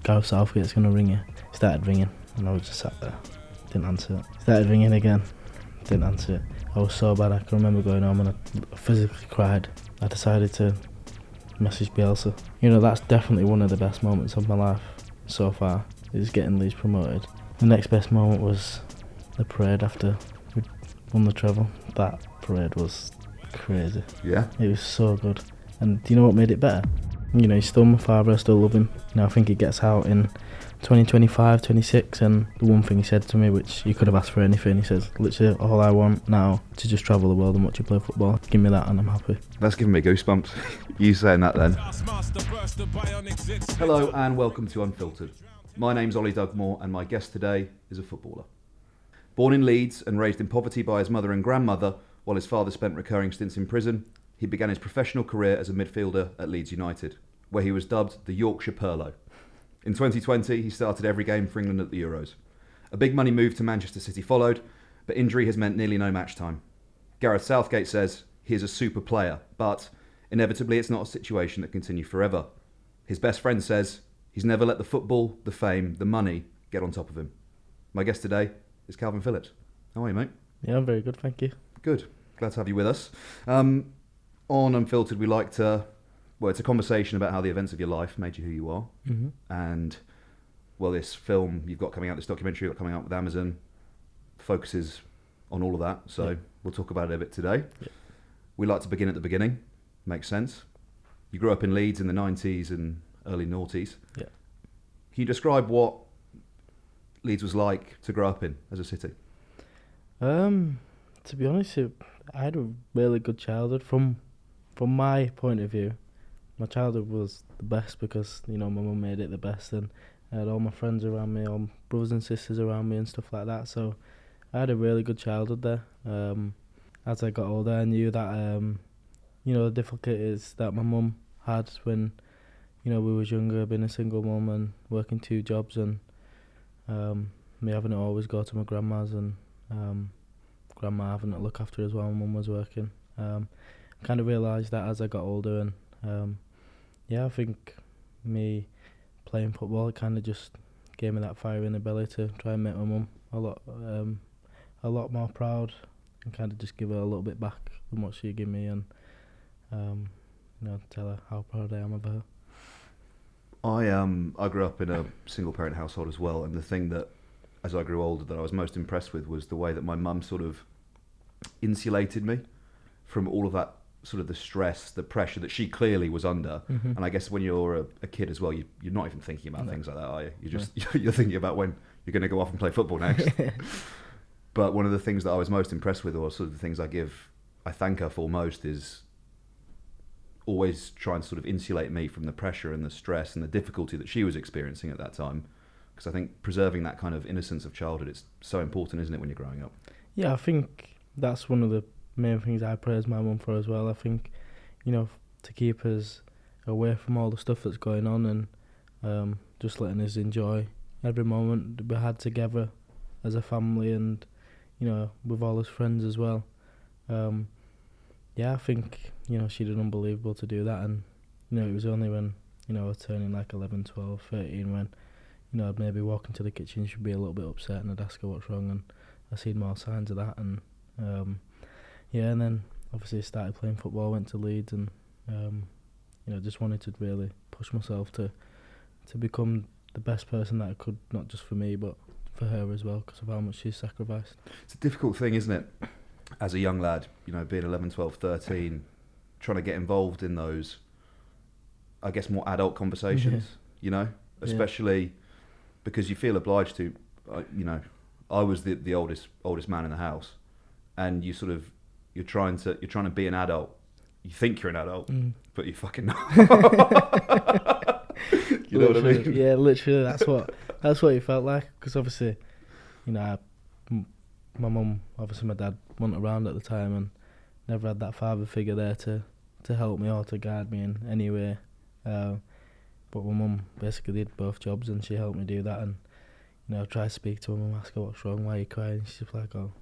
Gareth Southgate's going to ring you. He started ringing and I was just sat there, didn't answer it. Started ringing again, didn't answer it. I was so bad, I can remember going home and I physically cried. I decided to message Bielsa. You know, that's definitely one of the best moments of my life so far, is getting Leeds promoted. The next best moment was the parade after we won the treble. That parade was crazy. Yeah? It was so good. And do you know what made it better? You know, he's still my father, I still love him. You know, I think he gets out in 2025, 26, and the one thing he said to me, which you could have asked for anything, he says, literally all I want now to just travel the world and watch you play football. Give me that and I'm happy. That's giving me goosebumps, you saying that then. Hello and welcome to Unfiltered. My name's Ollie Dugmore and my guest today is a footballer. Born in Leeds and raised in poverty by his mother and grandmother while his father spent recurring stints in prison, he began his professional career as a midfielder at Leeds United, where he was dubbed the Yorkshire Pirlo. In 2020, he started every game for England at the Euros. A big money move to Manchester City followed, but injury has meant nearly no match time. Gareth Southgate says he is a super player, but inevitably it's not a situation that can continue forever. His best friend says he's never let the football, the fame, the money get on top of him. My guest today is Kalvin Phillips. How are you, mate? Yeah, I'm very good, thank you. Good. Glad to have you with us. On Unfiltered, we like to... Well, it's a conversation about how the events of your life made you who you are. Mm-hmm. And, well, this film you've got coming out, this documentary you've got coming out with Amazon, focuses on all of that. So We'll talk about it a bit today. Yeah. We like to begin at the beginning. Makes sense. You grew up in Leeds in the 90s and early noughties. Yeah. Can you describe what Leeds was like to grow up in as a city? To be honest, I had a really good childhood. From my point of view, my childhood was the best because, you know, my mum made it the best and I had all my friends around me, all my brothers and sisters around me and stuff like that. So I had a really good childhood there. As I got older, I knew that, you know, the difficulties that my mum had when, you know, we was younger, being a single mum and working 2 jobs and me having to always go to my grandma's and grandma having to look after her as well. My mum was working. Kind of realised that as I got older and I think me playing football kind of just gave me that fire in the belly to try and make my mum a lot more proud and kind of just give her a little bit back from what she gave me and you know, tell her how proud I am of her. I grew up in a single parent household as well, and the thing that as I grew older that I was most impressed with was the way that my mum sort of insulated me from all of that sort of the stress, the pressure that she clearly was under. Mm-hmm. And I guess when you're a kid as well, you're not even thinking about things like that, are you? You're thinking about when you're going to go off and play football next. But one of the things that I was most impressed with, or sort of the things I thank her for most, is always trying to sort of insulate me from the pressure and the stress and the difficulty that she was experiencing at that time. Because I think preserving that kind of innocence of childhood, it's so important, isn't it, when you're growing up? Yeah, I think that's one of the main things I praise my mum for as well. I think, you know, to keep us away from all the stuff that's going on and just letting us enjoy every moment we had together as a family and, you know, with all his friends as well. I think, you know, she did unbelievable to do that, and, you know, it was only when, you know, I was turning like 11, 12, 13 when, you know, I'd maybe walk into the kitchen, she'd be a little bit upset and I'd ask her what's wrong, and I seen more signs of that, and and then obviously I started playing football, went to Leeds, and you know, just wanted to really push myself to become the best person that I could, not just for me but for her as well, because of how much she's sacrificed. It's a difficult thing, isn't it, as a young lad, you know, being 11, 12, 13, trying to get involved in those, I guess, more adult conversations, you know, especially because you feel obliged to, you know, I was the oldest man in the house, and you're trying to be an adult. You think you're an adult, but you're fucking not. You know what I mean? Yeah, literally. That's what it felt like. Because obviously, you know, my mum, obviously my dad wasn't around at the time, and never had that father figure there to help me or to guide me in any way. But my mum basically did both jobs, and she helped me do that. And, you know, I try to speak to her and ask her what's wrong, why are you crying? She's like, oh,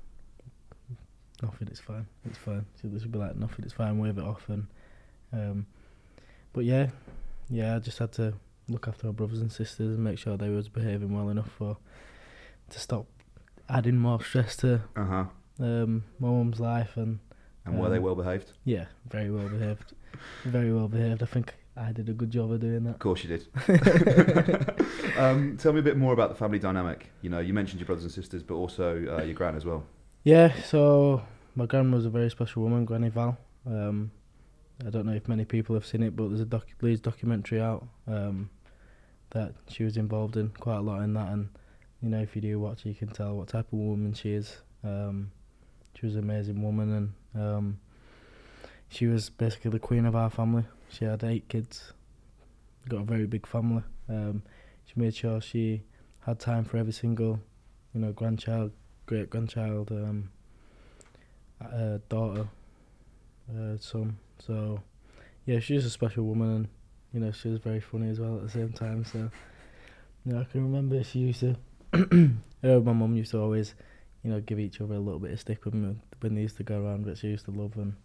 nothing, it's fine. She'd be like, nothing, it's fine, wave it off. And but I just had to look after our brothers and sisters and make sure they was behaving well enough to stop adding more stress to my mum's life. And were they well behaved? Yeah, very well behaved. Very well behaved. I think I did a good job of doing that. Of course you did. Tell me a bit more about the family dynamic. You mentioned your brothers and sisters, but also your gran as well. Yeah, so my gran was a very special woman, Granny Val. I don't know if many people have seen it, but there's a Leeds documentary out that she was involved in quite a lot in that, and if you do watch it, you can tell what type of woman she is. She was an amazing woman, and she was basically the queen of our family. She had 8 kids, got a very big family. She made sure she had time for every single, grandchild, great grandchild, daughter, son. So yeah, she's a special woman, and she was very funny as well at the same time. So I can remember she used to her and my mum used to always give each other a little bit of stick when they used to go around, but she used to love them.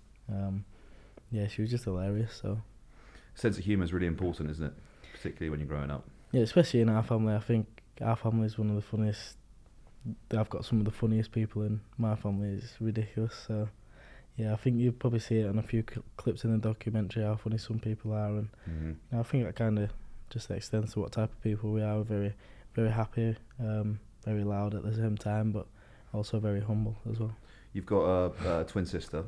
Yeah, she was just hilarious. So sense of humour is really important, isn't it? Particularly when you're growing up. Yeah, especially in our family. I think our family is one of the funniest. I've got some of the funniest people in my family. It's ridiculous. So yeah, I think you'll probably see it on a few clips in the documentary how funny some people are, and I think that kind of just extends to what type of people we are. We're very, very happy, very loud at the same time, but also very humble as well. You've got a twin sister.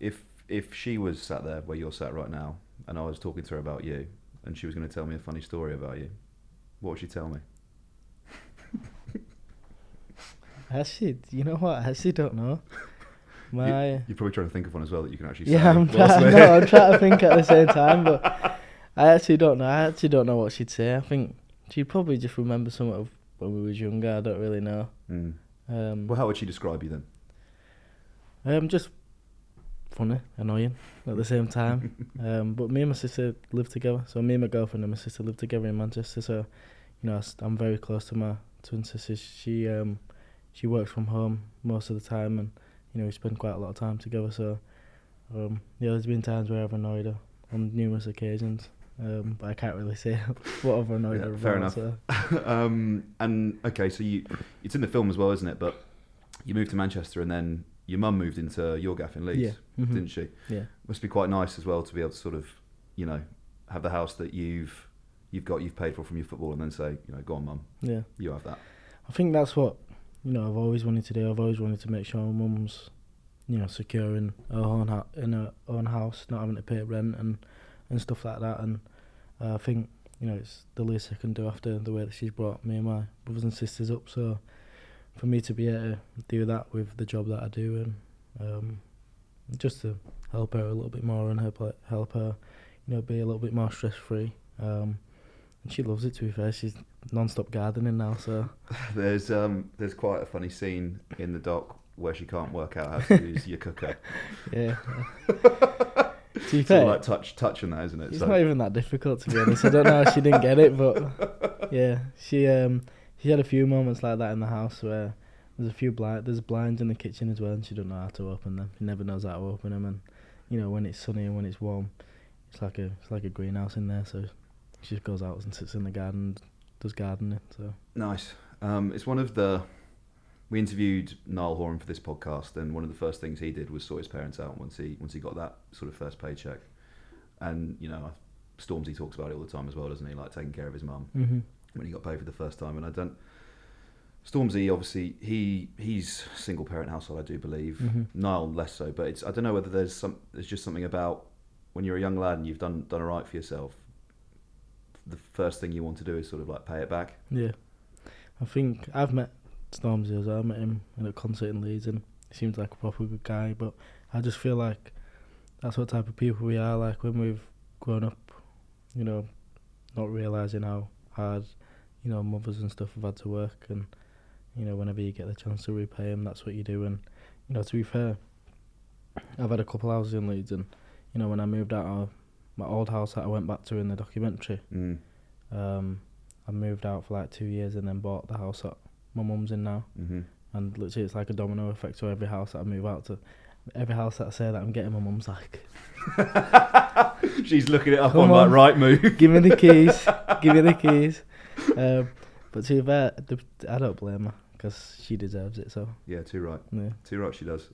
If she was sat there where you're sat right now, and I was talking to her about you, and she was going to tell me a funny story about you, what would she tell me? Actually, you know what? I actually don't know. You're probably trying to think of one as well that you can actually say. Yeah, I'm trying to think at the same time, but I actually don't know. I actually don't know what she'd say. I think she'd probably just remember something of when we was younger. I don't really know. Well, how would she describe you then? Just funny, annoying at the same time. But me and my sister live together. So me and my girlfriend and my sister live together in Manchester. So I'm very close to my twin sister. She works from home most of the time, and we spend quite a lot of time together. So there's been times where I've annoyed her on numerous occasions, but I can't really say what I've annoyed her about. Fair enough. So. And okay, so it's in the film as well, isn't it? But you moved to Manchester, and then your mum moved into your gaff in Leeds, didn't she? Yeah. Must be quite nice as well to be able to sort of, have the house that you've paid for from your football, and then say, go on, mum. Yeah. You have that. I think that's what I've always wanted to do. I've always wanted to make sure my mum's, secure in her own house, not having to pay rent and stuff like that. And I think it's the least I can do after the way that she's brought me and my brothers and sisters up. So for me to be able to do that with the job that I do, and just to help her a little bit more and help her, be a little bit more stress free. And she loves it, to be fair. She's non-stop gardening now, so there's quite a funny scene in the doc where she can't work out how to use your cooker. Yeah. To be fair, like touch on that, isn't it? It's not even that difficult, to be honest. I don't know how she didn't get it, but yeah, she had a few moments like that in the house where there's blinds in the kitchen as well, and she don't know how to open them. She never knows how to open them, and when it's sunny and when it's warm, it's like a greenhouse in there. So she just goes out and sits in the garden and does gardening. So nice. It's one of the. We interviewed Niall Horan for this podcast, and one of the first things he did was sort his parents out once he got that sort of first paycheck. And Stormzy talks about it all the time as well, doesn't he? Like taking care of his mum when he got paid for the first time. And Stormzy, obviously, he's single parent household, I do believe. Niall less so, but I don't know whether there's just something about when you're a young lad and you've done all right for yourself. The first thing you want to do is sort of like pay it back. Yeah, I think I've met Stormzy as well. I met him in a concert in Leeds, and he seems like a proper good guy. But I just feel like that's what type of people we are. Like when we've grown up, not realising how hard, mothers and stuff have had to work, and whenever you get the chance to repay them, that's what you do. And to be fair, I've had a couple houses in Leeds, and when I moved out of my old house that I went back to in the documentary, I moved out for like 2 years and then bought the house that my mum's in now. And literally it's like a domino effect to every house that I move out to. every house that I say that I'm getting, my mum's like, She's looking it up Come on like on. Right Move. give me the keys, give me the keys. But to be fair, I don't blame her because she deserves it. So Yeah, too right. yeah. Too right, she does.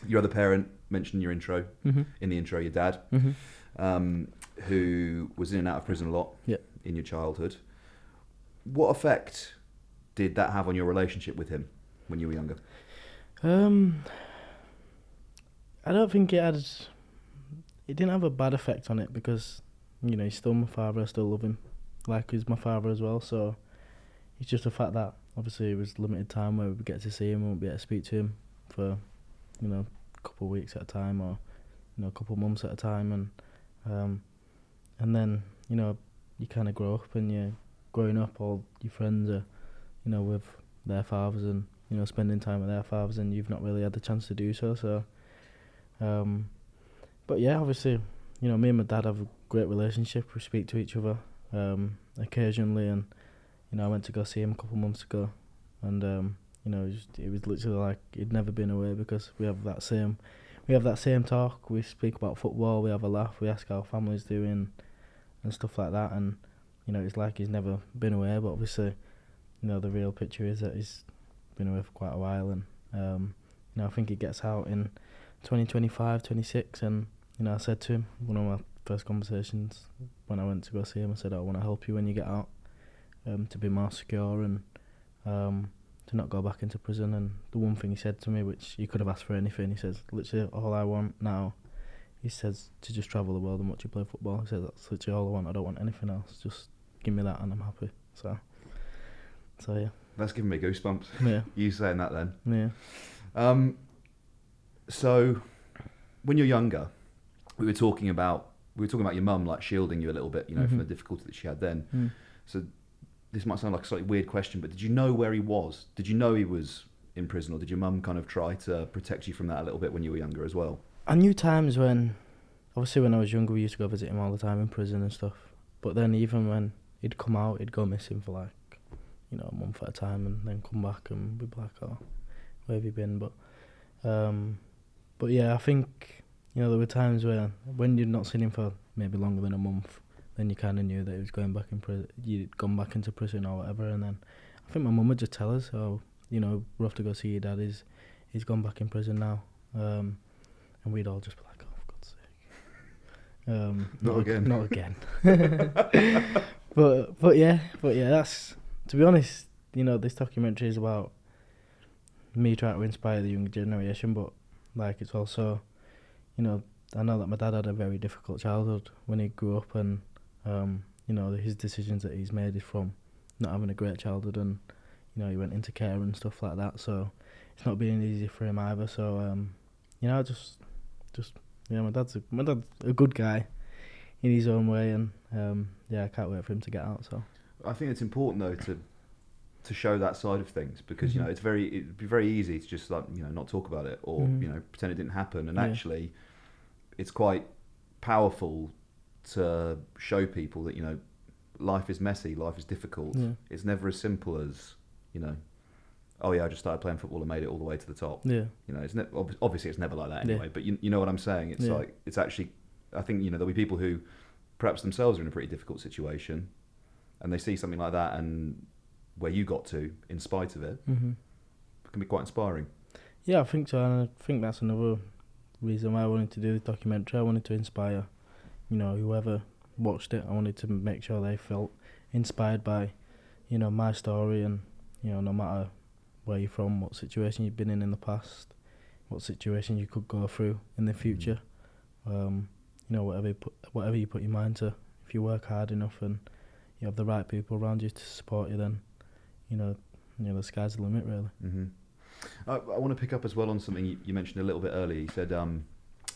Your other parent mentioned in your intro, in the intro, your dad, who was in and out of prison a lot in your childhood. What effect did that have on your relationship with him when you were younger? I don't think it had. It didn't have a bad effect on it because, he's still my father. I still love him, like he's my father as well. So it's just the fact that obviously it was limited time where we get to see him and we get to speak to him for, a couple of weeks at a time or, a couple of months at a time, and then you kind of grow up and you're growing up. All your friends are, with their fathers and spending time with their fathers, and you've not really had the chance to do so. So. But yeah, obviously, me and my dad have a great relationship. We speak to each other occasionally, and I went to go see him a couple of months ago, and it was literally like he'd never been away because we have that same talk. We speak about football. We have a laugh. We ask how our family's doing, and stuff like that. And it's like he's never been away. But obviously, the real picture is that he's been away for quite a while, and I think he gets out in 2025, 26, and I said to him, one of my first conversations when I went to go see him, I said, I want to help you when you get out, to be more secure and to not go back into prison. And the one thing he said to me, which he could have asked for anything, he says, literally all I want now, he says, to just travel the world and watch you play football. He says, that's literally all I want. I don't want anything else. Just give me that and I'm happy. So yeah. That's giving me goosebumps. Yeah. You saying that then. Yeah. So, when you're younger, we were talking about your mum like shielding you a little bit, from the difficulty that she had then. So, this might sound like a slightly weird question, but did you know where he was? Did you know he was in prison, or did your mum kind of try to protect you from that a little bit when you were younger as well? I knew times when, obviously when I was younger, we used to go visit him all the time in prison and stuff. But then even when he'd come out, he'd go missing for like, a month at a time, and then come back and we'd be like, oh, where have you been? But yeah, I think, there were times where when you'd not seen him for maybe longer than a month, then you kind of knew that he was going back in prison. You'd gone back into prison or whatever, and then I think my mum would just tell us, "Oh, we're off to go see your dad. He's gone back in prison now," and we'd all just be like, "Oh, for God's sake, not again." but yeah, that's, to be honest, this documentary is about me trying to inspire the younger generation, but like it's also, I know that my dad had a very difficult childhood when he grew up, and his decisions that he's made is from not having a great childhood, and he went into care and stuff like that. So it's not been easy for him either. So just my dad's a good guy in his own way, and I can't wait for him to get out. So I think it's important though to show that side of things, because it'd be very easy to just like not talk about it, or pretend it didn't happen, and actually it's quite powerful to show people that life is messy, life is difficult. It's never as simple as oh yeah, I just started playing football and made it all the way to the top. It's obviously it's never like that anyway, but you know what I'm saying. It's like, it's actually, I think there'll be people who perhaps themselves are in a pretty difficult situation, and they see something like that and where you got to in spite of it, it can be quite inspiring. Yeah, I think so, and I think that's another reason why I wanted to do the documentary. I wanted to inspire, whoever watched it. I wanted to make sure they felt inspired by, my story, and no matter where you're from, what situation you've been in the past, what situation you could go through in the future, whatever you put your mind to, if you work hard enough and you have the right people around you to support you, then the sky's the limit, really. I want to pick up as well on something you mentioned a little bit earlier. You said that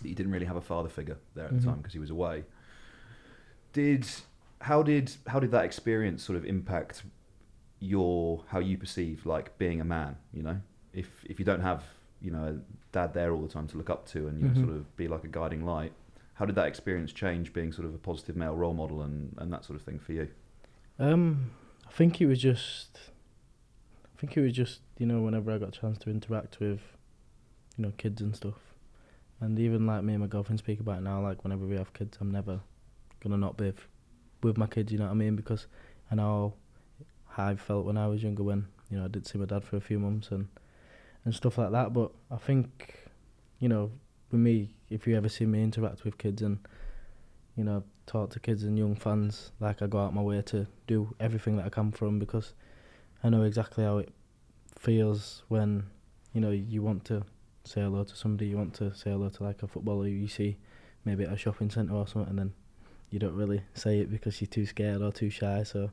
you didn't really have a father figure there at the time because he was away. How did that experience sort of impact how you perceive like being a man? If you don't have a dad there all the time to look up to, and sort of be like a guiding light, how did that experience change being sort of a positive male role model and that sort of thing for you? I think it was just whenever I got a chance to interact with kids and stuff, And even like me and my girlfriend speak about it now, like whenever we have kids, I'm never gonna not be with my kids, you know what I mean? Because I know how I felt when I was younger, when, you know, I didn't see my dad for a few months and stuff like that. But I think, you know, with me, if you ever see me interact with kids and, you know, talk to kids and young fans, like I go out my way to do everything that I can for them, because I know exactly how it feels when, you know, you want to say hello to somebody, you want to say hello to like a footballer you see maybe at a shopping centre or something, and then you don't really say it because you're too scared or too shy. So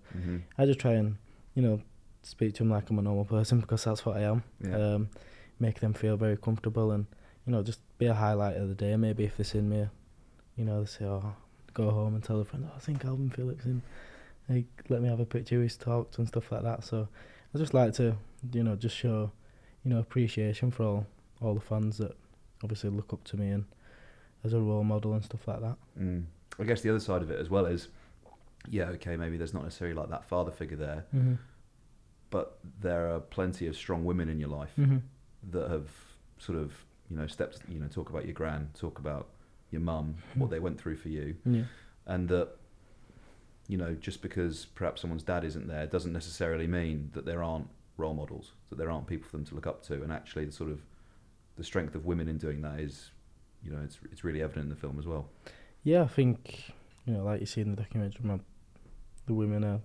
I just try and, you know, speak to them like I'm a normal person, because that's what I am. Yeah. Make them feel very comfortable and, you know, just be a highlight of the day. Maybe if they've seen me, you know, they say, oh, go home and tell a friend, oh, I think Kalvin Phillips in. Like, let me have a picture, he's talked and stuff like that. So I just like to, you know, just show, you know, appreciation for all the fans that obviously look up to me and as a role model and stuff like that. I guess the other side of it as well is, yeah, okay, maybe there's not necessarily like that father figure there, but there are plenty of strong women in your life that have sort of, you know, stepped, you know, talk about your gran, talk about your mum, what they went through for you, and that, you know, just because perhaps someone's dad isn't there doesn't necessarily mean that there aren't role models, that there aren't people for them to look up to. And actually, the sort of the strength of women in doing that is, you know, it's really evident in the film as well. Yeah, I think, you know, like you see in the documentary, the women are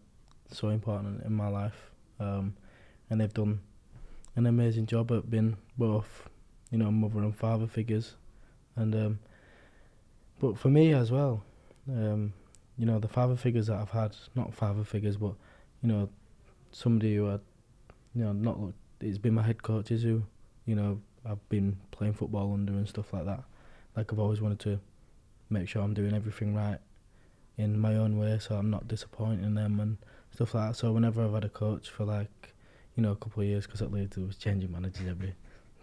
so important in my life, and they've done an amazing job at being both, you know, mother and father figures. And but for me as well, you know, the father figures that I've had, not father figures, but, you know, somebody who had, you know, not, it's been my head coaches who, you know, I've been playing football under and stuff like that. Like, I've always wanted to make sure I'm doing everything right in my own way, so I'm not disappointing them and stuff like that. So whenever I've had a coach for, like, you know, a couple of years, because at Leeds it was changing managers every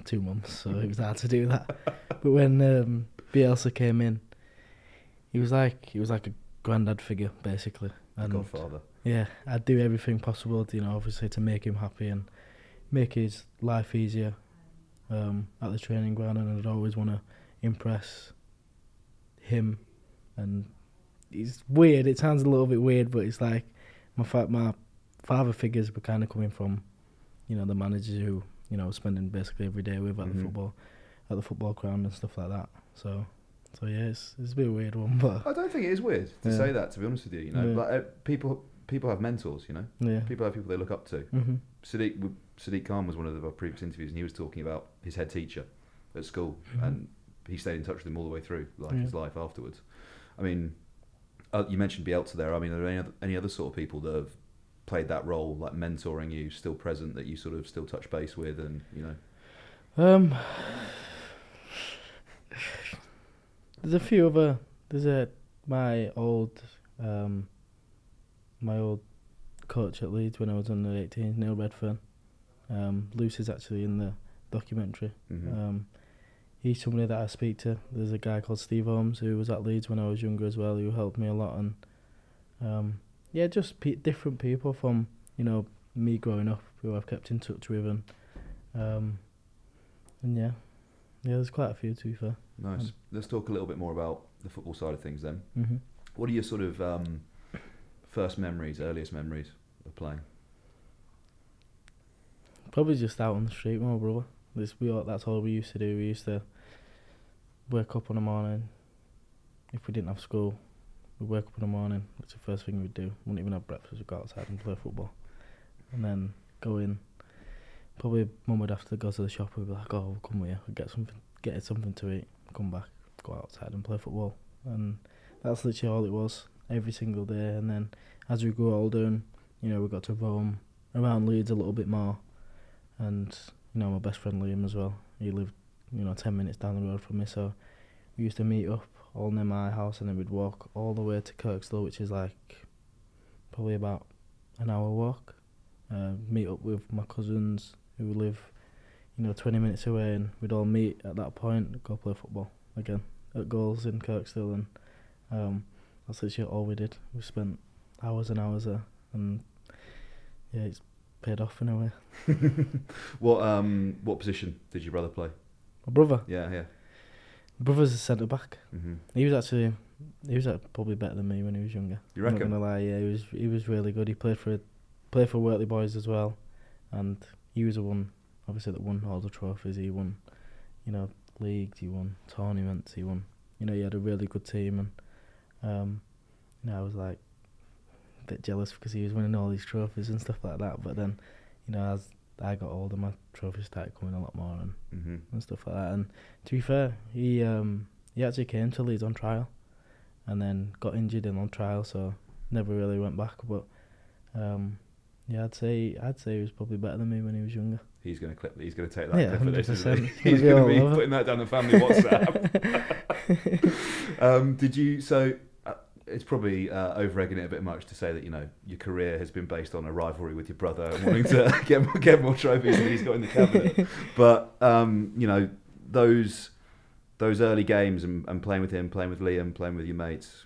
2 months, so it was hard to do that. But when Bielsa came in, he was like a granddad figure, basically. And Godfather. yeah, I'd do everything possible, to, you know, obviously to make him happy and make his life easier at the training ground, and I'd always want to impress him. And it's weird, it sounds a little bit weird, but it's like my father figures were kind of coming from, you know, the managers who, you know, spending basically every day with at the football ground and stuff like that. So yeah, it's a bit of a weird one, but I don't think it is weird to say that, to be honest with you. You know, like people have mentors. You know, people have people they look up to. Sadiq Khan was one of our previous interviews, and he was talking about his head teacher at school, and he stayed in touch with him all the way through, like his life afterwards. I mean, you mentioned Bielsa there. I mean, are there any other sort of people that have played that role, like mentoring you, still present, that you sort of still touch base with, and you know? There's a few other. My old coach at Leeds when I was under 18, Neil Redfern. Lucy's actually in the documentary. He's somebody that I speak to. There's a guy called Steve Holmes who was at Leeds when I was younger as well, who helped me a lot. And yeah, just different people from, you know, me growing up who I've kept in touch with, and yeah, there's quite a few, to be fair. Nice. Let's talk a little bit more about the football side of things then. What are your sort of earliest memories of playing? Probably just out on the street with my brother. That's all we used to do. We used to wake up in the morning. If we didn't have school, we'd wake up in the morning. That's the first thing we'd do. Wouldn't even have breakfast. We'd go outside and play football. And then go in. Probably mum would have to go to the shop. We'd be like, oh, we'll come here. We'd get something to eat. Come back, go outside and play football. And that's literally all it was, every single day. And then as we grew older, and, you know, we got to roam around Leeds a little bit more. And, you know, my best friend Liam as well, he lived, you know, 10 minutes down the road from me, so we used to meet up all near my house, and then we'd walk all the way to Kirkstall, which is like probably about an hour walk. Meet up with my cousins who live, you know, 20 minutes away, and we'd all meet at that point, go play football again at goals in Kirkstall, and that's literally all we did. We spent hours and hours there, and yeah, it's paid off in a way. What position did your brother play? My brother? Yeah. Brother's a centre back. Mm-hmm. He was probably better than me when he was younger. You reckon? I'm not gonna lie, yeah, he was really good. He played for Wortley Boys as well, and he was the one, obviously, that won all the trophies. He won, leagues. He won tournaments. He had a really good team, and I was like a bit jealous because he was winning all these trophies and stuff like that. But then, as I got older, my trophies started coming a lot more and stuff like that. And to be fair, he actually came to Leeds on trial, and then got injured in on trial, so never really went back. But I'd say he was probably better than me when he was younger. He's going to take that clip of this, 100%. isn't he? He's going to be putting that down the family WhatsApp. It's probably over-egging it a bit much to say that your career has been based on a rivalry with your brother and wanting to get more trophies than he's got in the cabinet. But those early games and playing with him, playing with Liam, playing with your mates.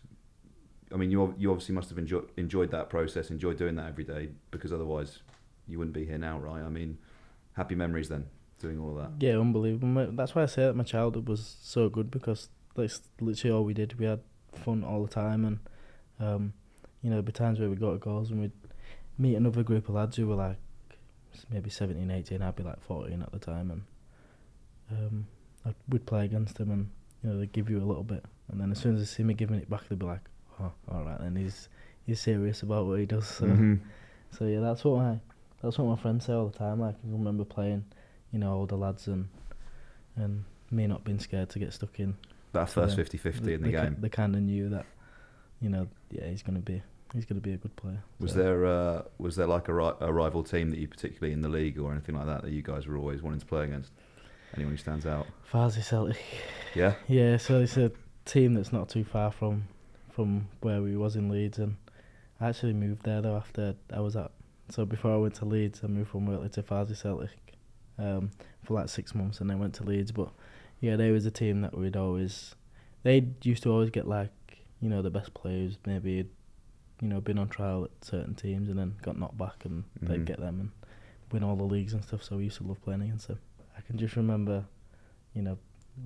I mean, you obviously must have enjoyed that process, enjoyed doing that every day, because otherwise you wouldn't be here now, right? I mean, happy memories then, doing all of that. Yeah, unbelievable. That's why I say that my childhood was so good, because that's literally all we did. We had fun all the time, and there'd be times where we'd go to goals and we'd meet another group of lads who were like maybe 17, 18. I'd be like 14 at the time, and we'd play against them, and they'd give you a little bit, and then as soon as they see me giving it back, they'd be like, "Oh, all right, then he's serious about what he does." So, so yeah, that's what my friends say all the time. Like, I remember playing, older lads, and me not being scared to get stuck in. That first 50-50 in the game. They kind of knew that, he's gonna be a good player. Was there like a rival team that you particularly in the league or anything like that you guys were always wanting to play against? Anyone who stands out? Farsley Celtic. Yeah. Yeah. So it's a team that's not too far from where we was in Leeds, and I actually moved there though after I was at. So before I went to Leeds, I moved from Wortley to Farsley Celtic for like 6 months, and then went to Leeds. But yeah, they was a team that they used to always get like, the best players, maybe, been on trial at certain teams and then got knocked back, and they'd get them and win all the leagues and stuff, so we used to love playing against them. I can just remember,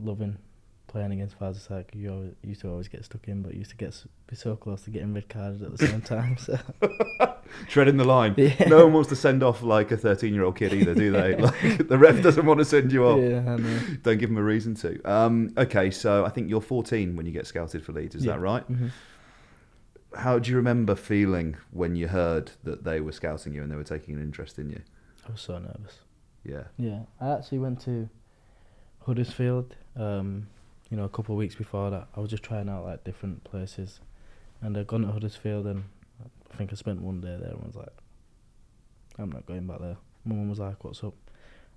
loving playing against Farsley Celtic. You used to always get stuck in, but you used to be so close to getting red carded at the same time. So. Treading the line. Yeah. No one wants to send off like a 13-year-old kid either, do they? Like, the ref doesn't want to send you off. Yeah, I know. Don't give them a reason to. Okay, so I think you're 14 when you get scouted for Leeds, is that right? Mm-hmm. How do you remember feeling when you heard that they were scouting you and they were taking an interest in you? I was so nervous. Yeah. Yeah, I actually went to Huddersfield, a couple of weeks before that. I was just trying out like different places, and I'd gone to Huddersfield, and I think I spent one day there, and was like, I'm not going back there. My mum was like, "What's up?"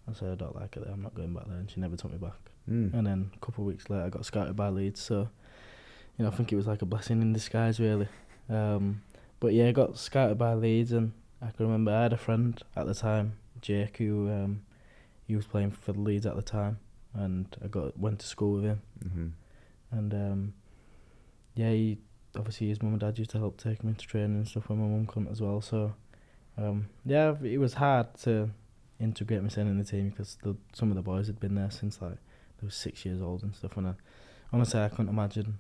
I said, "I don't like it there, I'm not going back there," and she never took me back. And then a couple of weeks later I got scouted by Leeds, so I think it was like a blessing in disguise, really. But yeah, I got scouted by Leeds, and I can remember I had a friend at the time, Jake, who he was playing for the Leeds at the time, and I went to school with him. And he obviously his mum and dad used to help take him into training and stuff when my mum couldn't as well. So it was hard to integrate myself in the team, because some of the boys had been there since like they were 6 years old and stuff. And honestly, I couldn't imagine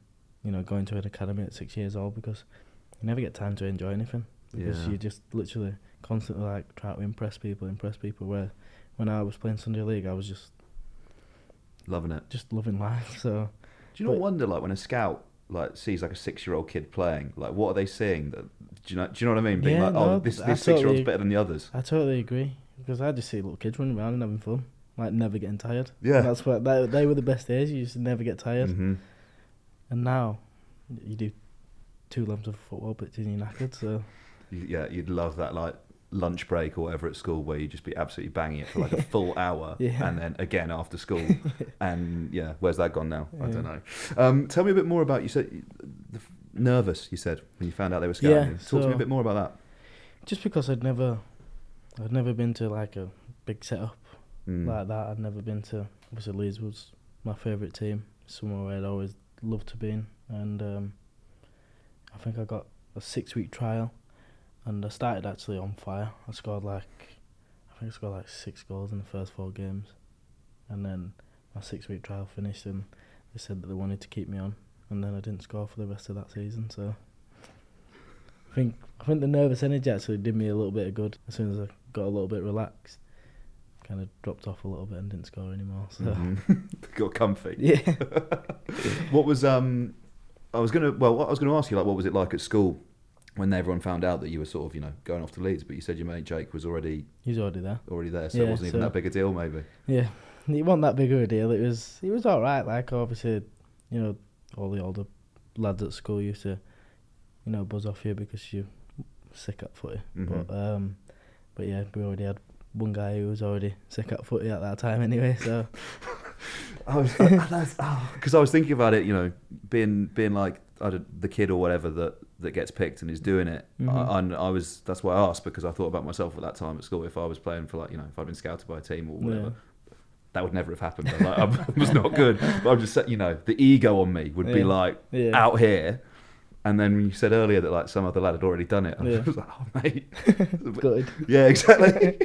going to an academy at 6 years old, because you never get time to enjoy anything, because you just literally constantly like try to impress people. Where when I was playing Sunday League, I was just loving it, just loving life. So do you not wonder, like, when a scout like sees like a 6-year-old kid playing, like what are they seeing? That do you know what I mean? Being this 6-year-old's better than the others. I totally agree, because I just see little kids running around and having fun, like never getting tired. Yeah, and that's what they were the best days. You just never get tired. And now you do 2 laps of football pitch and you're knackered. So you'd love that like lunch break or whatever at school, where you just be absolutely banging it for like a full hour, and then again after school. And where's that gone now? I don't know. Tell me a bit more about, you said nervous, you said, when you found out they were scouting you. Talk to me a bit more about that. Just because I'd never been to like a big setup like that. I'd never been to, obviously Leeds was my favourite team, somewhere I'd always loved to be in, and I think I got a 6-week trial, and I started actually on fire. I scored like 6 goals in the first 4 games, and then my 6-week trial finished, and they said that they wanted to keep me on, and then I didn't score for the rest of that season. So I think the nervous energy actually did me a little bit of good. As soon as I got a little bit relaxed, kind of dropped off a little bit and didn't score anymore. So got comfy. yeah. What was I was gonna ask you, like, what was it like at school when everyone found out that you were sort of, going off to Leeds? But you said your mate Jake was already already there. So it wasn't even that big a deal, maybe. Yeah, it wasn't that big of a deal. It was all right. Like, obviously, all the older lads at school used to, buzz off you because you're sick at footy. But yeah, we already had one guy who was already sick at footy at that time anyway. So because I was thinking about it, being like the kid or whatever that gets picked and is doing it. That's why I asked, because I thought about myself at that time at school. If I was playing for, like, if I'd been scouted by a team or whatever, that would never have happened. I was not good. But I'm just saying, the ego on me would be like out here. And then when you said earlier that, like, some other lad had already done it, I was like, oh mate, good. Yeah, exactly.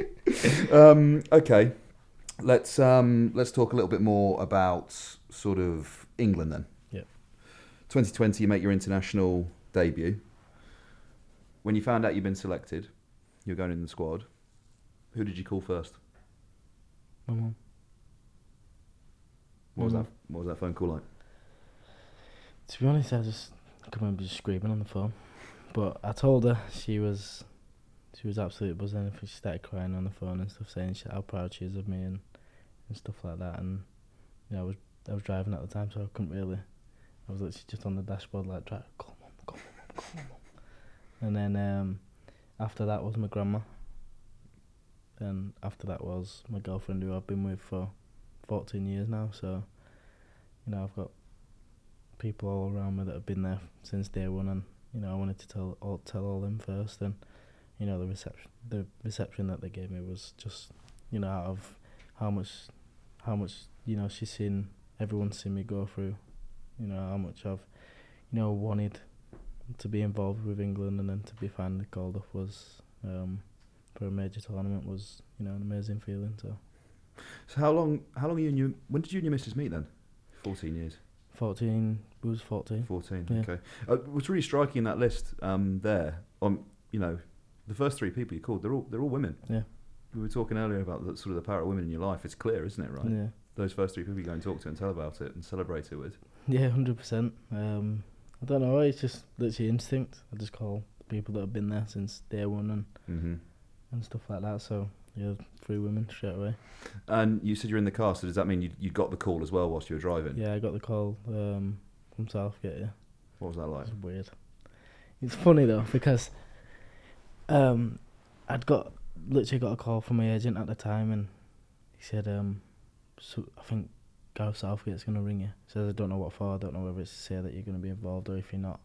Okay, let's talk a little bit more about sort of England then. 2020, you make your international debut. When you found out you'd been selected, you're going in the squad, who did you call first? My mum. What was that phone call like? To be honest, I can remember just screaming on the phone. But I told her, she was absolutely buzzing. She started crying on the phone and stuff, saying how proud she is of me and stuff like that. And I was driving at the time, so I couldn't really. I was literally just on the dashboard, like, trying to call mum. And then after that was my grandma. Then after that was my girlfriend, who I've been with for 14 years now. So, I've got people all around me that have been there since day one, and I wanted to tell all them first. And the reception that they gave me was just, out of how much everyone's seen me go through. How much I've, wanted to be involved with England, and then to be finally called up was, for a major tournament, was, an amazing feeling. So how long when did you and your missus meet then? 14 years. 14. We was 14. 14. Yeah. Okay. What's really striking in that list there, the first three people you called, they're all women. Yeah. We were talking earlier about the sort of the power of women in your life. It's clear, isn't it? Right. Yeah. Those first three people you go and talk to and tell about it and celebrate it with. Yeah, 100%. I don't know. It's just literally instinct. I just call people that have been there since day one and stuff like that. So yeah, 3 women straight away. And you said you're in the car, so does that mean you got the call as well whilst you were driving? Yeah, I got the call from Southgate. Yeah. What was that like? It was weird. It's funny though, because I'd literally got a call from my agent at the time, and he said, so I think Gareth Southgate's going to ring you. He says, I don't know what for, I don't know whether it's to say that you're going to be involved or if you're not.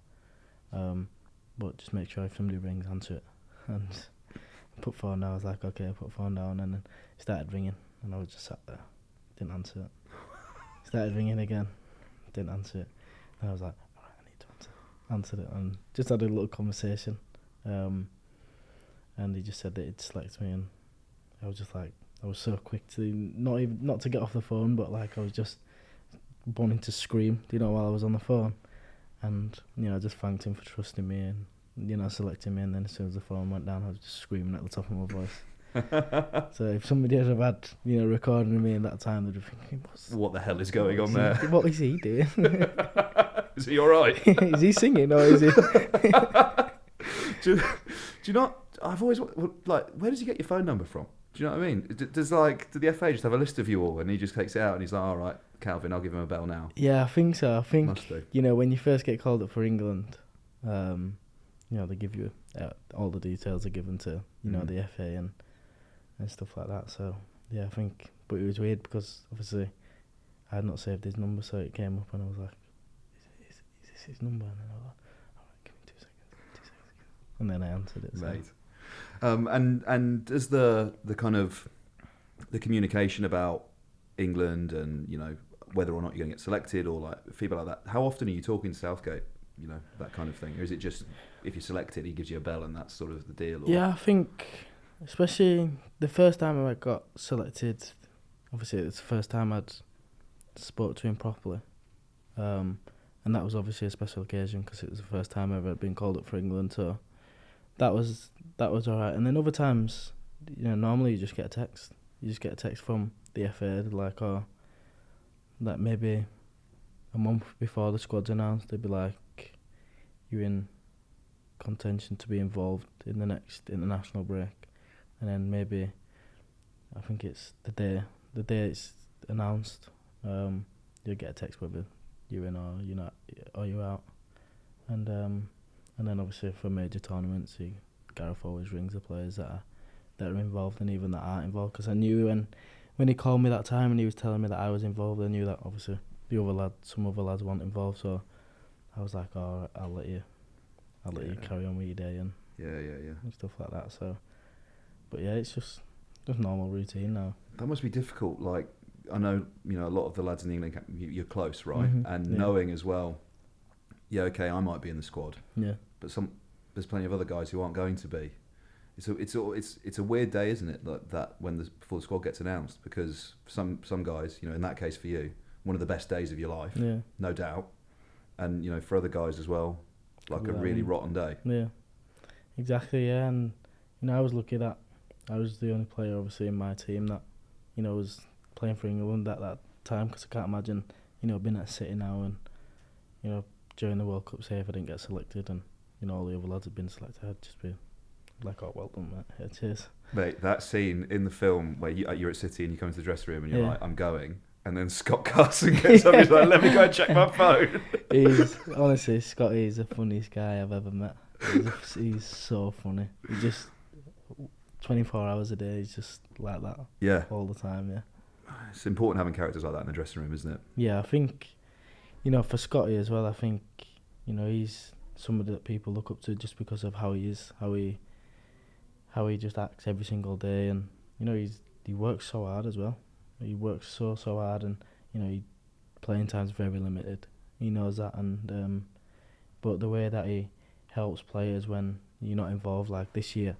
But just make sure if somebody rings, answer it. And I put phone down, I was like, okay, I put phone down, and then it started ringing, and I was just sat there, didn't answer it. Started ringing again, didn't answer it. And I was like, alright, I need to answer it, and just had a little conversation. And he just said that he'd select me, and I was just like, I was so quick to not to get off the phone, but like I was just wanting to scream, while I was on the phone. And I just thanked him for trusting me and selecting me. And then as soon as the phone went down, I was just screaming at the top of my voice. So if somebody had have had recording me in that time, they'd have been thinking, what the hell is going on there? What is he doing? Is he all right? Is he singing or is he? do you not? I've always like, where does he get your phone number from? Do you know what I mean? Did the FA just have a list of you all, and he just takes it out and he's like, all right, Kalvin, I'll give him a bell now? Yeah, I think so. I think, must do. When you first get called up for England, they give you all the details are given to, the FA and stuff like that. So, yeah, I think, but it was weird because obviously I had not saved his number, so it came up and I was like, is this his number? And then I was like, all right, give me 2 seconds. And then I answered it. So. Mate. And does the kind of the communication about England and whether or not you're going to get selected or like feedback like that, how often are you talking to Southgate, that kind of thing, or is it just if you're selected he gives you a bell and that's sort of the deal? Or? Yeah, I think especially the first time I got selected, obviously it's the first time I'd spoke to him properly, And that was obviously a special occasion because it was the first time ever I'd been called up for England. So that was alright. And then other times, normally you just get a text. You just get a text from the FA, like, oh, that maybe a month before the squad's announced, they'd be like, you're in contention to be involved in the next international break. And then maybe, I think it's the day it's announced, you'll get a text whether you're in or you're not, or you're out. And then obviously for major tournaments, Gareth always rings the players that are involved and even that aren't involved. Because I knew when he called me that time and he was telling me that I was involved, I knew that obviously some other lads weren't involved. So I was like, oh, I'll let you carry on with your day and and stuff like that. So, but yeah, it's just normal routine now. That must be difficult. Like, I know, a lot of the lads in the England camp, you're close, right? Mm-hmm. And knowing as well, okay, I might be in the squad. Yeah. But there's plenty of other guys who aren't going to be. It's a weird day, isn't it? That before the squad gets announced, because some guys, in that case for you, one of the best days of your life, no doubt, and for other guys as well, like a really rotten day. Yeah, exactly. Yeah, and I was lucky that I was the only player, obviously, in my team that was playing for England at that time. Because I can't imagine being at City now and during the World Cup, say if I didn't get selected and all the other lads had been selected, I'd just be like, oh, well done, mate. Yeah, cheers. Mate, that scene in the film where you're at City and you come into the dressing room and you're like, I'm going. And then Scott Carson gets up and he's like, let me go and check my phone. Honestly, Scotty is the funniest guy I've ever met. He's so funny. He just, 24 hours a day, he's just like that. Yeah. All the time, yeah. It's important having characters like that in the dressing room, isn't it? Yeah, I think, for Scotty as well, I think, he's somebody that people look up to just because of how he is, how he just acts every single day, and he works so hard as well. He works so hard, and playing time's very limited. He knows that, and but the way that he helps players when you're not involved, like this year,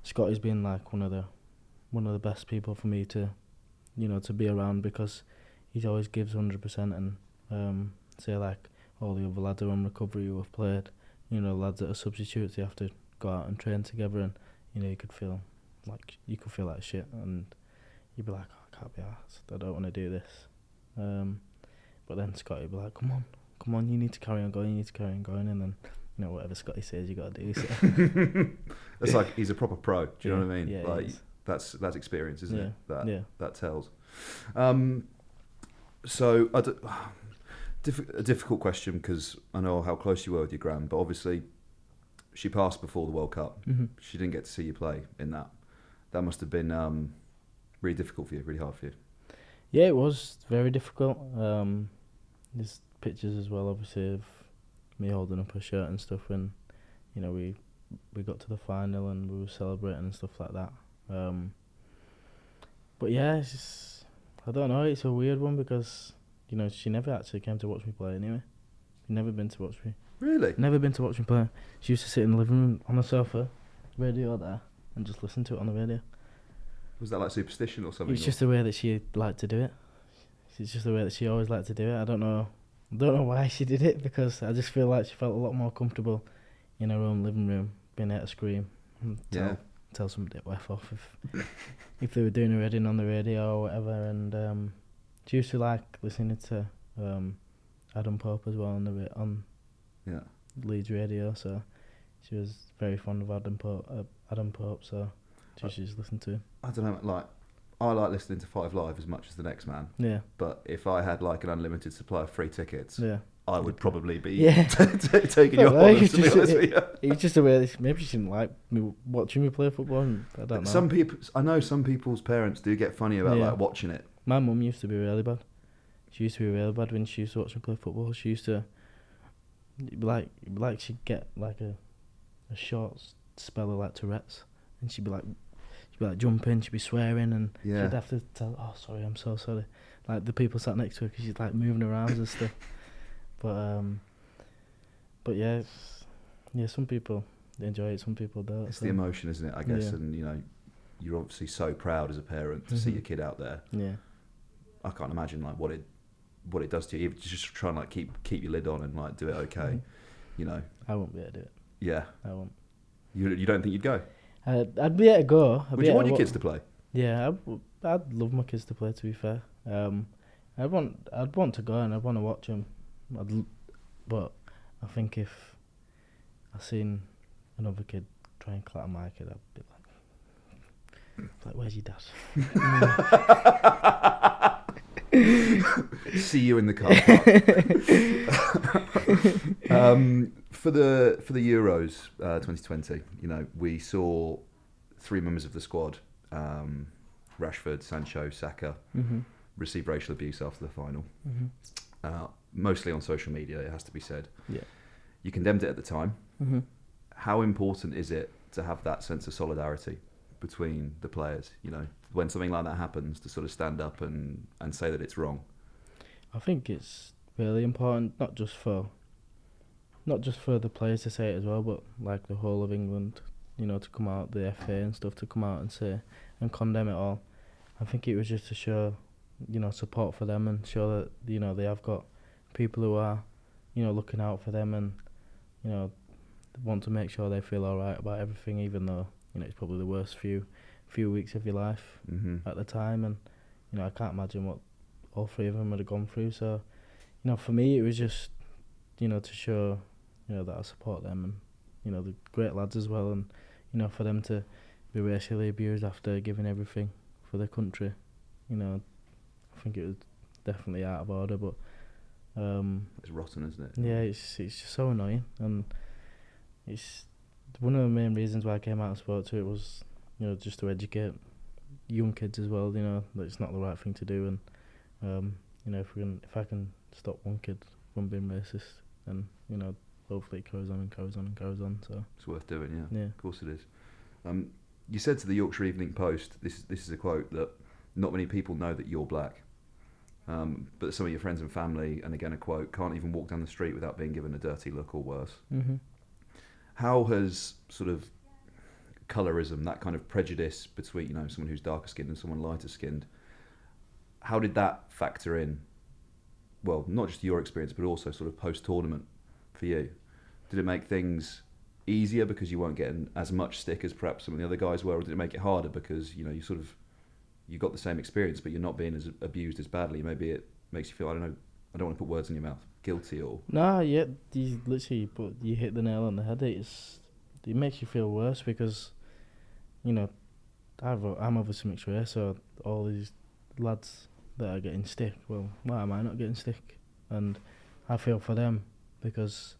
Scotty's been like one of the best people for me to to be around, because he always gives 100%, and say like all the other lads are on recovery who have played, lads that are substitutes, they have to go out and train together, and you could feel like shit, and you'd be like, oh, I can't be arsed, I don't want to do this, but then Scotty would be like, come on, you need to carry on going, and then whatever Scotty says you got to do. So. It's like he's a proper pro. Do you know what I mean? Yeah, like that's experience, isn't it? That tells. So a difficult question, because I know how close you were with your gran, but obviously she passed before the World Cup. Mm-hmm. She didn't get to see you play in that. That must have been really difficult for you, really hard for you. Yeah, it was very difficult. There's pictures as well, obviously, of me holding up her shirt and stuff when, we got to the final and we were celebrating and stuff like that. But yeah, it's just, I don't know, it's a weird one because, she never actually came to watch me play anyway. Never been to watch me. Really? Never been to watch me play. She used to sit in the living room on the sofa, radio there, and just listen to it on the radio. Was that like superstition or something? It's just the way that she liked to do it. It's just the way that she always liked to do it. I don't know why she did it, because I just feel like she felt a lot more comfortable in her own living room, being able to scream and tell somebody to F off if they were doing a reading on the radio or whatever. And she used to like listening to Adam Pope as well on Leeds radio, so she was very fond of Adam Pope, so she just listened to him. I don't know, like, I like listening to Five Live as much as the next man. Yeah. But if I had like an unlimited supply of free tickets, I would probably be taking you up on them, to be honest with you. It was just a way maybe she didn't like me watching me play football. And I don't know. I know some people's parents do get funny about like watching it. My mum used to be really bad. She used to be really bad when she used to watch me play football. She used to like she'd get like a short spell of like Tourette's, and she'd be like jumping, she'd be swearing, and she'd have to tell, oh sorry, I'm so sorry, like the people sat next to her, because she's like moving around and stuff. But yeah, some people enjoy it, some people don't. It's the emotion, isn't it, I guess. And you're obviously so proud as a parent to see your kid out there. Yeah. I can't imagine like what it what it does to you. You just try and like keep your lid on and like do it okay. You know. I won't be able to do it. Yeah. I won't. You don't think you'd go? I'd be able to go. Would you want your kids to play? Yeah, I'd love my kids to play. To be fair, I'd want to go and I'd want to watch them. But I think if I seen another kid try and clatter my kid, I'd be like, "Where's your dad?" See you in the car park. For the Euros 2020, you know, we saw 3 members of the squad, Rashford, Sancho, Saka, receive racial abuse after the final. Mostly on social media, it has to be said. Yeah. You condemned it at the time. How important is it to have that sense of solidarity between the players, you know, when something like that happens, to sort of stand up and say that it's wrong? I think it's really important, not just for the players to say it as well, but like the whole of England, you know, to come out, the FA and stuff, to come out and say and condemn it all. I think it was just to show, you know, support for them and show that, you know, they have got people who are, you know, looking out for them and, you know, want to make sure they feel alright about everything, even though, you know, it's probably the worst few weeks of your life at the time. And, you know, I can't imagine what all 3 of them would have gone through. So, you know, for me, it was just, you know, to show, you know, that I support them and, you know, the great lads as well, and, you know, for them to be racially abused after giving everything for the country, you know, I think it was definitely out of order, but It's rotten, isn't it? yeah, it's just so annoying, and it's one of the main reasons why I came out and spoke to it was, you know, just to educate young kids as well, you know, that it's not the right thing to do, and you know, if I can stop one kid from being racist, then, you know, hopefully it goes on and goes on and goes on. So it's worth doing, yeah. Yeah. Of course it is. You said to the Yorkshire Evening Post, this is a quote, that not many people know that you're black, but some of your friends and family, and again a quote, can't even walk down the street without being given a dirty look or worse. How has sort of colorism, that kind of prejudice between, you know, someone who's darker skinned and someone lighter skinned, how did that factor in? Well, not just your experience, but also sort of post-tournament for you. Did it make things easier because you weren't getting as much stick as perhaps some of the other guys were, or did it make it harder because, you know, you got the same experience but you're not being as abused as badly? Maybe it makes you feel, I don't want to put words in your mouth, guilty or... No, yeah, you literally, but you hit the nail on the head. It makes you feel worse because, you know, I'm obviously mixed race, so all these lads that are getting stick, well, why am I not getting stick? And I feel for them because,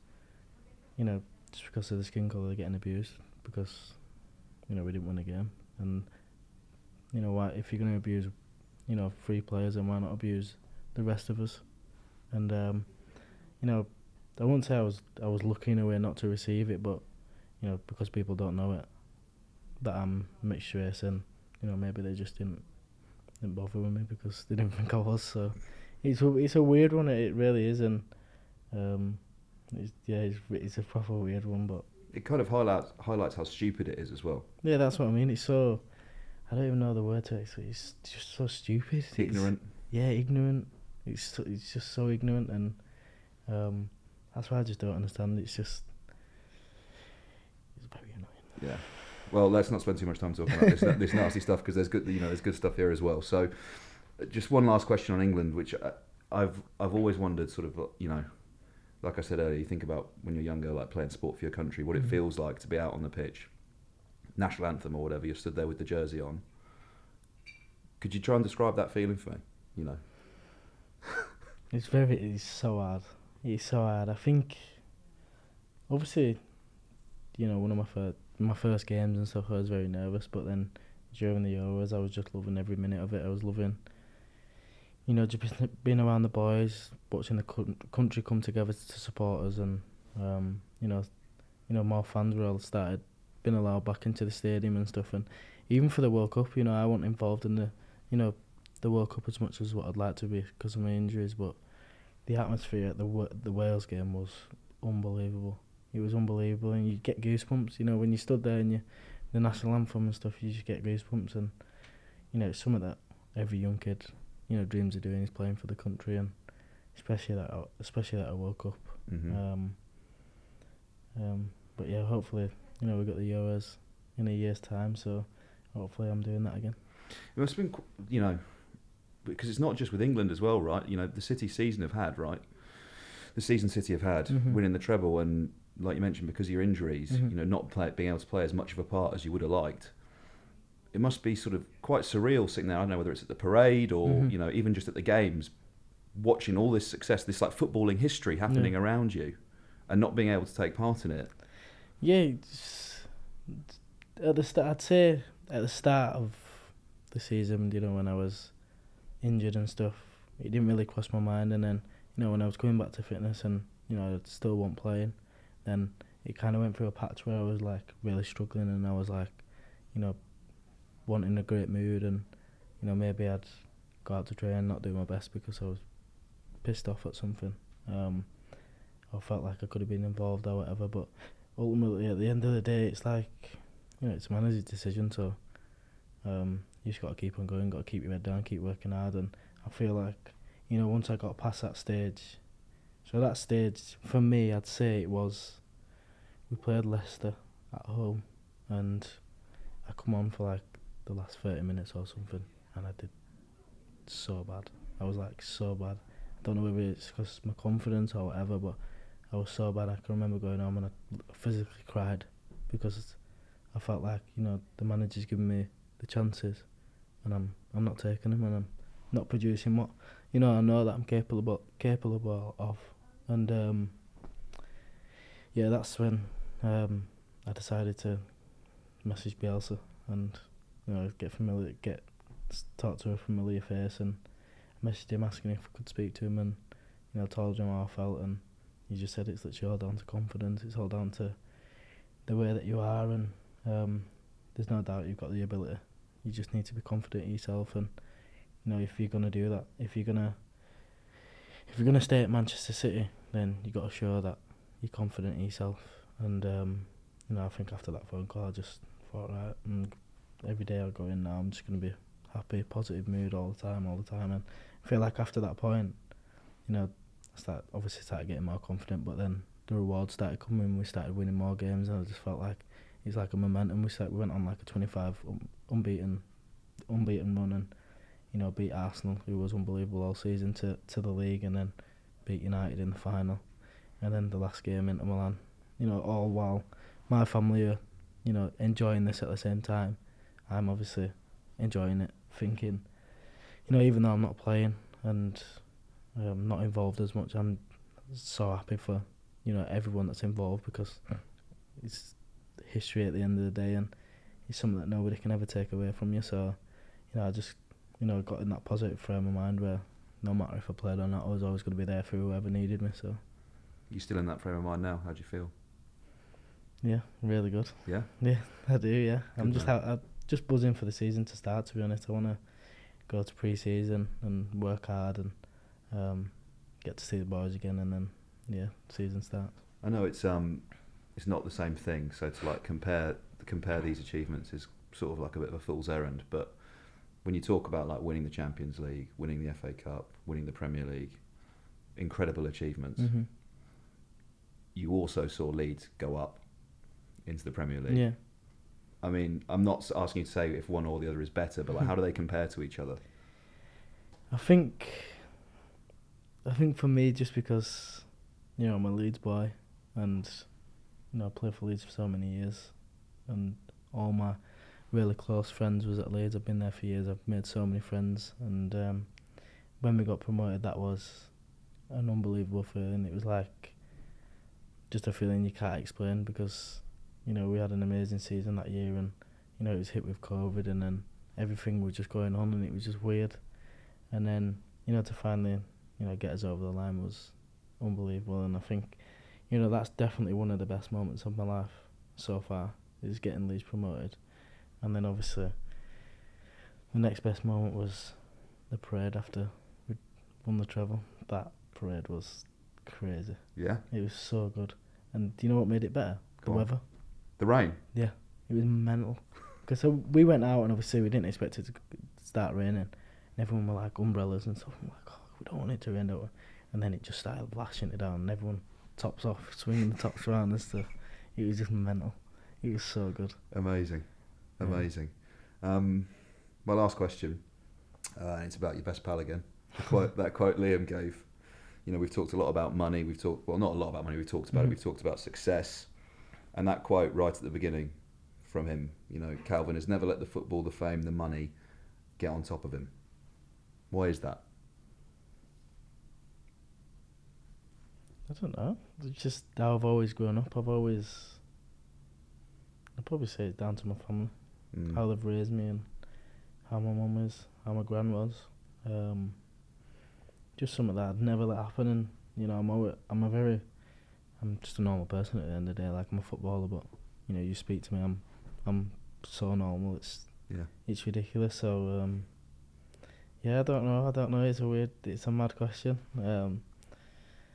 you know, just because of the skin colour they're getting abused because, you know, we didn't win a game. And, you know, why, if you're going to abuse, you know, 3 players, then why not abuse the rest of us? And, you know, I wouldn't say I was lucky in a way not to receive it, but, you know, because people don't know it, that I'm mixed race, and, you know, maybe they just didn't bother with me because they didn't think I was. So it's a weird one. It really is, and it's a proper weird one. But it kind of highlights how stupid it is as well. Yeah, that's what I mean. It's so, I don't even know the word to it. It's just so stupid. Ignorant. Ignorant. It's just so ignorant, and that's why I just don't understand. It's very annoying. Yeah. Well, let's not spend too much time talking about this nasty stuff, because there's good stuff here as well. So, just one last question on England, which I've always wondered, sort of, you know, like I said earlier, you think about when you're younger, like playing sport for your country, what it feels like to be out on the pitch, national anthem or whatever, you're stood there with the jersey on. Could you try and describe that feeling for me? You know, it's so hard. It's so hard. I think, obviously, you know, one of my first games and stuff, I was very nervous, but then during the Euros, I was just loving every minute of it. I was loving, you know, just being around the boys, watching the country come together to support us, and you know, more fans were all been allowed back into the stadium and stuff. And even for the World Cup, you know, I wasn't involved in the World Cup as much as what I'd like to be because of my injuries, but the atmosphere at the Wales game was unbelievable. It was unbelievable, and you get goosebumps. You know, when you stood there and the national anthem and stuff, you just get goosebumps. And, you know, it's something that every young kid, you know, dreams of doing, is playing for the country. And, especially that I woke up. Mm-hmm. But yeah, hopefully, we've got the Euros in a year's time, so hopefully I'm doing that again. It must have been, because it's not just with England as well, right? The City season have had, right? The season City have had, winning the treble, and like you mentioned, because of your injuries, not being able to play as much of a part as you would have liked. It must be sort of quite surreal sitting there. I don't know whether it's at the parade or even just at the games, watching all this success, this like footballing history happening around you, and not being able to take part in it. Yeah, at the start, I'd say at the start of the season, when I was injured and stuff, it didn't really cross my mind. And then, when I was coming back to fitness and I still wasn't playing, then it kind of went through a patch where I was like really struggling, and I was like, wanting a great mood, and maybe I'd go out to train and not do my best because I was pissed off at something. I felt like I could have been involved or whatever, but ultimately at the end of the day, it's like, it's a manager's decision, so you just got to keep on going, got to keep your head down, keep working hard. And I feel like, once I got past that stage, so that stage for me, I'd say it was, we played Leicester at home, and I come on for like the last 30 minutes or something, and I did so bad. I was like so bad. I don't know whether it's because my confidence or whatever, but I was so bad. I can remember going home and I physically cried because I felt like, the manager's giving me the chances, and I'm not taking them, and I'm not producing what I know that I'm capable of. And yeah, that's when I decided to message Bielsa and talk to a familiar face, and messaged him asking if I could speak to him, and told him how I felt, and he just said it's literally all down to confidence. It's all down to the way that you are, and there's no doubt you've got the ability. You just need to be confident in yourself, and if you're gonna do that, if you're gonna stay at Manchester City, then you got to show that you're confident in yourself. And I think after that phone call, I just thought, right, and every day I go in now, I'm just gonna be happy, positive mood all the time, and I feel like after that point, I started getting more confident, but then the rewards started coming, we started winning more games, and I just felt like it's like a momentum. We went on like a 25 unbeaten run, and beat Arsenal, who was unbelievable all season, to the league, and then beat United in the final, and then the last game into Milan, all while my family are enjoying this at the same time. I'm obviously enjoying it, thinking, even though I'm not playing and not involved as much, I'm so happy for everyone that's involved, because it's history at the end of the day, and it's something that nobody can ever take away from you. So I just got in that positive frame of mind where no matter if I played or not, I was always going to be there for whoever needed me. So you still in that frame of mind now? How do you feel? Yeah, really good. Yeah, I do. Yeah, good, I'm just buzzing for the season to start. To be honest, I want to go to pre-season and work hard and get to see the boys again, and then season starts. I know it's not the same thing. So to like compare these achievements is sort of like a bit of a fool's errand. But when you talk about like winning the Champions League, winning the FA Cup, winning the Premier League, incredible achievements. Mm-hmm. You also saw Leeds go up into the Premier League. Yeah. I mean, I'm not asking you to say if one or the other is better, but like, how do they compare to each other? I think for me, just because I'm a Leeds boy, and I played for Leeds for so many years, and all my really close friends was at Leeds. I've been there for years. I've made so many friends, and when we got promoted, that was an unbelievable feeling. It was like just a feeling you can't explain, because we had an amazing season that year, and it was hit with COVID, and then everything was just going on, and it was just weird. And then to finally get us over the line was unbelievable. And I think that's definitely one of the best moments of my life so far, is getting Leeds promoted. And then obviously the next best moment was the parade after we won the treble. That parade was crazy. Yeah, it was so good. And do you know what made it better? The weather. The rain? Yeah, it was mental. Because we went out, and obviously we didn't expect it to start raining, and everyone were like umbrellas and stuff. I'm like, we don't want it to rain, don't we? and then it just started lashing it down, and everyone tops off, swinging the tops around and stuff. It was just mental. It was so good. Amazing. My last question, and it's about your best pal again. That quote Liam gave. You know, we've talked a lot about money. We've talked, well, not a lot about money. We've talked about it. We've talked about success, and that quote right at the beginning from him. You know, Kalvin has never let the football, the fame, the money get on top of him. Why is that? I don't know. It's just how I've always grown up. I'd probably say it's down to my family, how they've raised me, and how my mum is, how my gran was. Just something that I'd never let happen. And you know, I'm just a normal person at the end of the day. Like, I'm a footballer, but you know, you speak to me, I'm so normal. It's ridiculous. So yeah, I don't know. It's a mad question.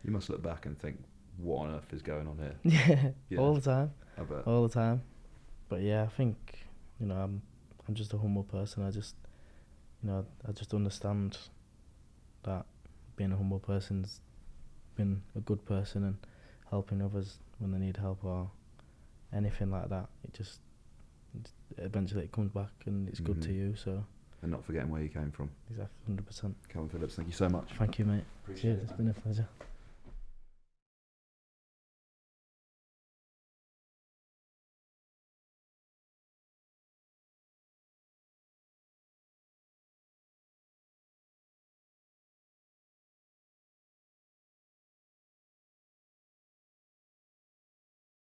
You must look back and think, what on earth is going on here? Yeah, all the time. I bet. All the time. But yeah, I think, you know, I'm just a humble person. I just understand that being a humble person's been a good person, and helping others when they need help or anything like that. Eventually it comes back and it's good to you. So. And not forgetting where you came from. Exactly, 100%. Kalvin Phillips, thank you so much. Thank you, mate. Appreciate Cheers, it. it's been a pleasure.